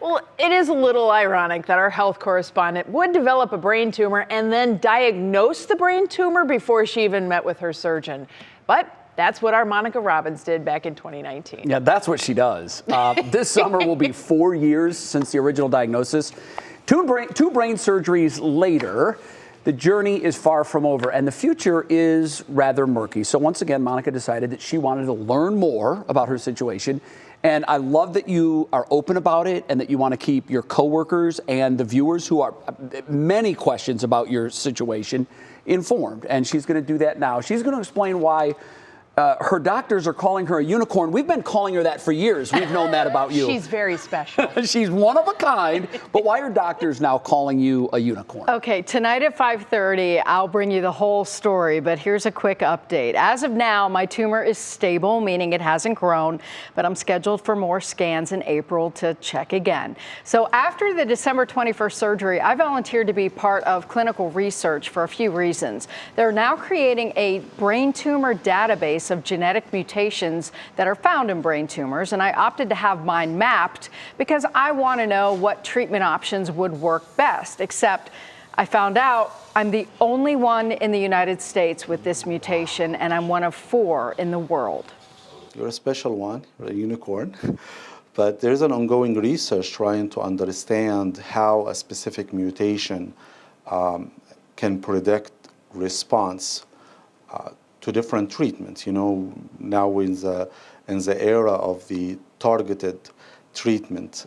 Well, it is a little ironic that our health correspondent would develop a brain tumor and then diagnose the brain tumor before she even met with her surgeon. But that's what our Monica Robbins did back in 2019. Yeah, that's what she does. This summer will be 4 years since the original diagnosis. Two brain surgeries later, the journey is far from over, and the future is rather murky. So once again, Monica decided that she wanted to learn more about her situation. And I love that you are open about it and that you want to keep your coworkers and the viewers who are many questions about your situation informed. And she's going to do that now. She's going to explain why her doctors are calling her a unicorn. We've been calling her that for years. We've known that about you. She's very special. She's one of a kind, but why are doctors now calling you a unicorn? Okay, tonight at 5:30, I'll bring you the whole story, but here's a quick update. As of now, my tumor is stable, meaning it hasn't grown, but I'm scheduled for more scans in April to check again. So after the December 21st surgery, I volunteered to be part of clinical research for a few reasons. They're now creating a brain tumor database of genetic mutations that are found in brain tumors, and I opted to have mine mapped because I want to know what treatment options would work best, except I found out I'm the only one in the United States with this mutation, and I'm one of 4 in the world. You're a special one, you're a unicorn, but there's an ongoing research trying to understand how a specific mutation can predict response to different treatments. You know, now in the era of the targeted treatment,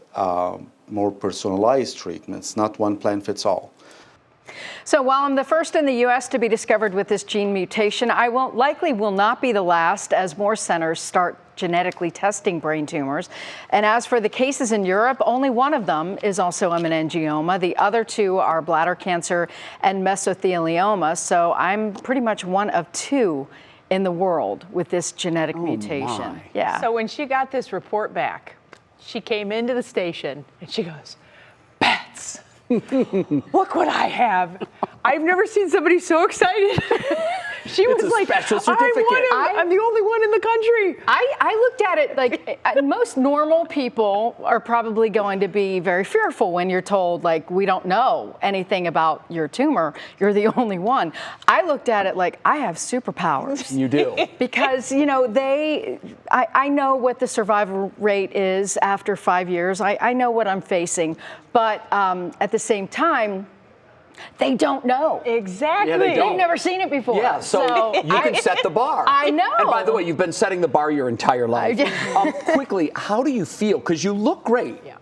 more personalized treatments, not one plan fits all. So while I'm the first in the U.S. to be discovered with this gene mutation, I likely will not be the last as more centers start genetically testing brain tumors. And as for the cases in Europe, only one of them is also a meningioma. The other 2 are bladder cancer and mesothelioma. So I'm pretty much one of 2 in the world with this genetic mutation. My. Yeah. So when she got this report back, she came into the station and she goes, "Bets, look what I have." I've never seen somebody so excited. She was like, special certificate. I'm the only one in the country. I looked at it like most normal people are probably going to be very fearful when you're told, like, we don't know anything about your tumor. You're the only one. I looked at it like I have superpowers. You do. Because, you know, I know what the survival rate is after 5 years. I know what I'm facing. But at the same time, they don't know. Exactly. Yeah, they don't. They've never seen it before. Yeah, so you can set the bar. I know. And by the way, you've been setting the bar your entire life. Quickly, how do you feel? Because you look great. Yeah.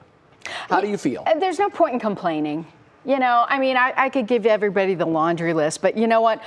How do you feel? There's no point in complaining. You know, I mean, I could give everybody the laundry list, but you know what?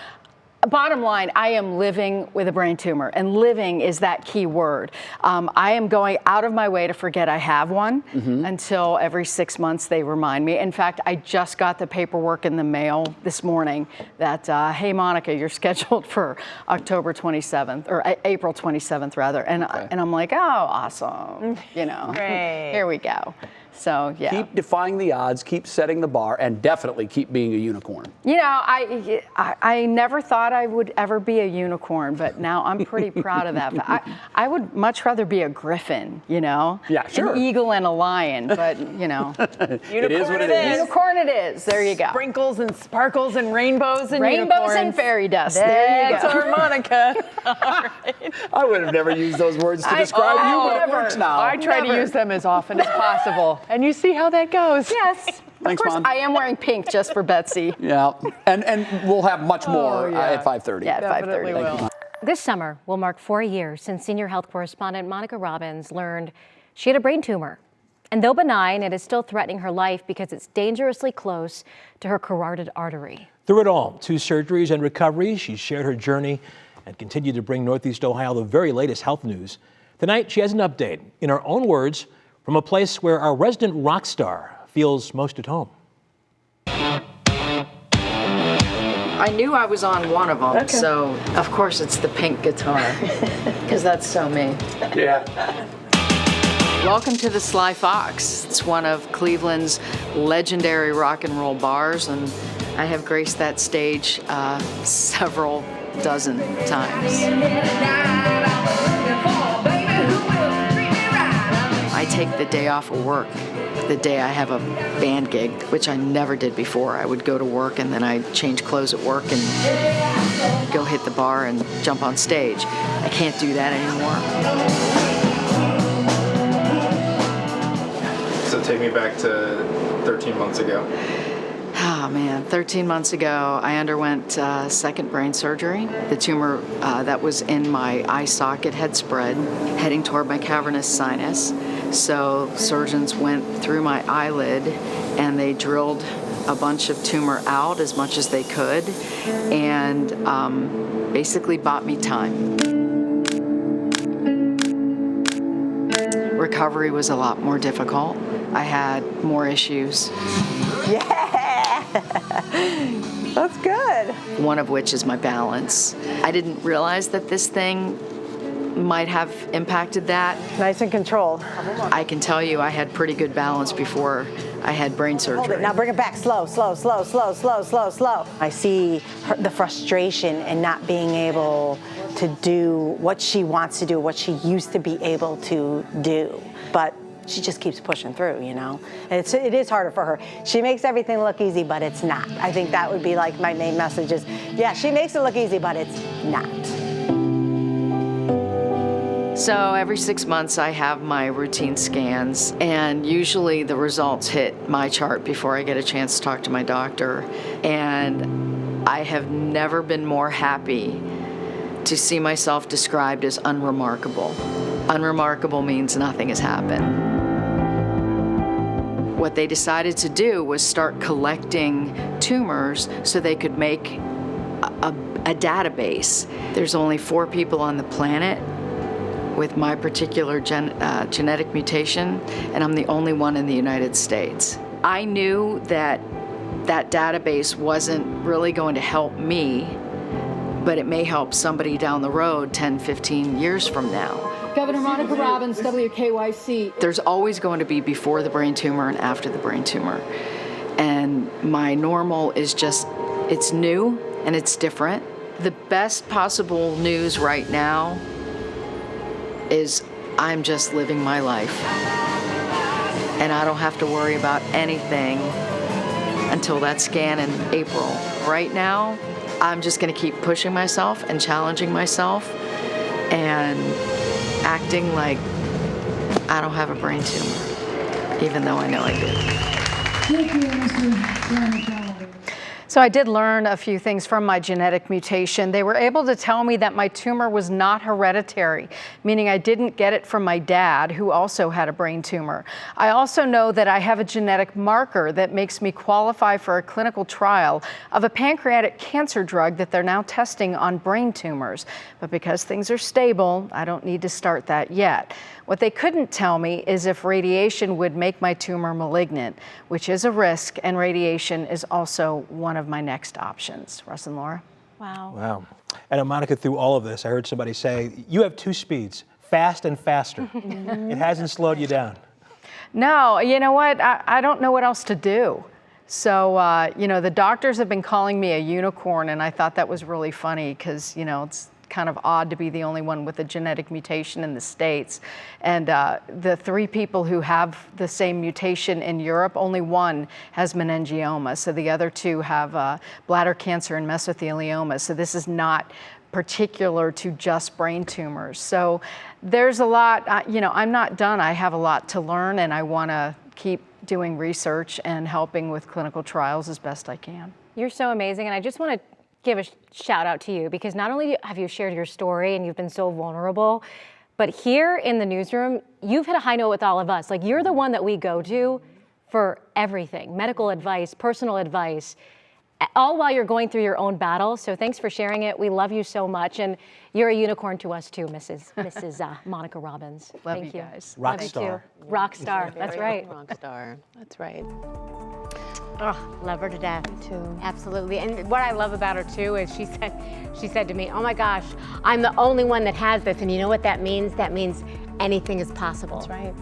Bottom line, I am living with a brain tumor, and living is that key word. I am going out of my way to forget I have one until every 6 months they remind me. In fact, I just got the paperwork in the mail this morning that, hey, Monica, you're scheduled for October 27th, or April 27th, rather. And I'm like, oh, awesome. You know, here we go. So, yeah. Keep defying the odds, keep setting the bar, and definitely keep being a unicorn. You know, I never thought I would ever be a unicorn, but now I'm pretty proud of that. I would much rather be a griffin, you know? Yeah, sure. An eagle and a lion, but, you know. It is what it is. Unicorn it is. There you go. Sprinkles and sparkles and rainbows and Rainbows unicorns. and fairy dust. There you That's go. our Monica. All right. I would have never used those words to describe you, but it never. works now. I try to use them as often as possible. And you see how that goes. Yes. Thanks, of course, Mom. I am wearing pink just for Betsy. Yeah, and we'll have much more yeah. at 5:30. Yeah, at 5:30. Definitely will. This summer will mark 4 years since senior health correspondent Monica Robbins learned she had a brain tumor. And though benign, it is still threatening her life because it's dangerously close to her carotid artery. Through it all, 2 surgeries and recoveries, she shared her journey and continued to bring Northeast Ohio the very latest health news. Tonight, she has an update, in her own words, from a place where our resident rock star feels most at home. I knew I was on one of them, so of course it's the pink guitar, because that's so me. Yeah. Welcome to the Sly Fox. It's one of Cleveland's legendary rock and roll bars, and I have graced that stage several dozen times. I take the day off of work, the day I have a band gig, which I never did before. I would go to work and then I'd change clothes at work and go hit the bar and jump on stage. I can't do that anymore. So take me back to 13 months ago. Oh man, 13 months ago, I underwent second brain surgery. The tumor that was in my eye socket had spread, heading toward my cavernous sinus. So surgeons went through my eyelid and they drilled a bunch of tumor out as much as they could and basically bought me time. Recovery was a lot more difficult. I had more issues. Yeah, that's good. One of which is my balance. I didn't realize that this thing might have impacted that. Nice and controlled. I can tell you I had pretty good balance before I had brain Hold surgery. it. Now bring it back. Slow, slow, slow, slow, slow, slow, slow. I see the frustration in not being able to do what she wants to do, what she used to be able to do. But she just keeps pushing through, you know? And it is harder for her. She makes everything look easy, but it's not. I think that would be like my main message is, yeah, she makes it look easy, but it's not. So every 6 months I have my routine scans, and usually the results hit my chart before I get a chance to talk to my doctor. And I have never been more happy to see myself described as unremarkable. Unremarkable means nothing has happened. What they decided to do was start collecting tumors so they could make a database. There's only 4 people on the planet with my particular genetic mutation, and I'm the only one in the United States. I knew that that database wasn't really going to help me, but it may help somebody down the road 10, 15 years from now. Governor Monica Robbins, WKYC. There's always going to be before the brain tumor and after the brain tumor. And my normal is just, it's new and it's different. The best possible news right now is I'm just living my life. And I don't have to worry about anything until that scan in April. Right now, I'm just gonna keep pushing myself and challenging myself and acting like I don't have a brain tumor, even though I know I do. Thank you, Mr. So I did learn a few things from my genetic mutation. They were able to tell me that my tumor was not hereditary, meaning I didn't get it from my dad, who also had a brain tumor. I also know that I have a genetic marker that makes me qualify for a clinical trial of a pancreatic cancer drug that they're now testing on brain tumors. But because things are stable, I don't need to start that yet. What they couldn't tell me is if radiation would make my tumor malignant, which is a risk, and radiation is also one of my next options. Russ and Laura? Wow. Wow. And Monica, through all of this, I heard somebody say, you have 2 speeds, fast and faster. It hasn't slowed you down. No, you know what? I don't know what else to do. So, you know, the doctors have been calling me a unicorn, and I thought that was really funny because, you know, it's kind of odd to be the only one with a genetic mutation in the States. And the 3 people who have the same mutation in Europe, only one has meningioma. So the other 2 have bladder cancer and mesothelioma. So this is not particular to just brain tumors. So there's a lot, you know, I'm not done. I have a lot to learn, and I want to keep doing research and helping with clinical trials as best I can. You're so amazing, and I just want to give a shout out to you because not only have you shared your story and you've been so vulnerable, but here in the newsroom, you've hit a high note with all of us. Like, you're the one that we go to for everything, medical advice, personal advice, all while you're going through your own battle. So thanks for sharing it. We love you so much. And you're a unicorn to us too, Mrs. Monica Robbins. Love Thank you guys. Rock Thank star. you. Rock star, that's right. Rock star, that's right. Oh, love her to death. Me too. Absolutely. And what I love about her too is she said to me, oh my gosh, I'm the only one that has this. And you know what that means? That means anything is possible. That's right.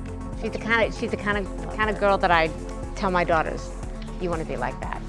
She's the kind of girl that I tell my daughters, you want to be like that.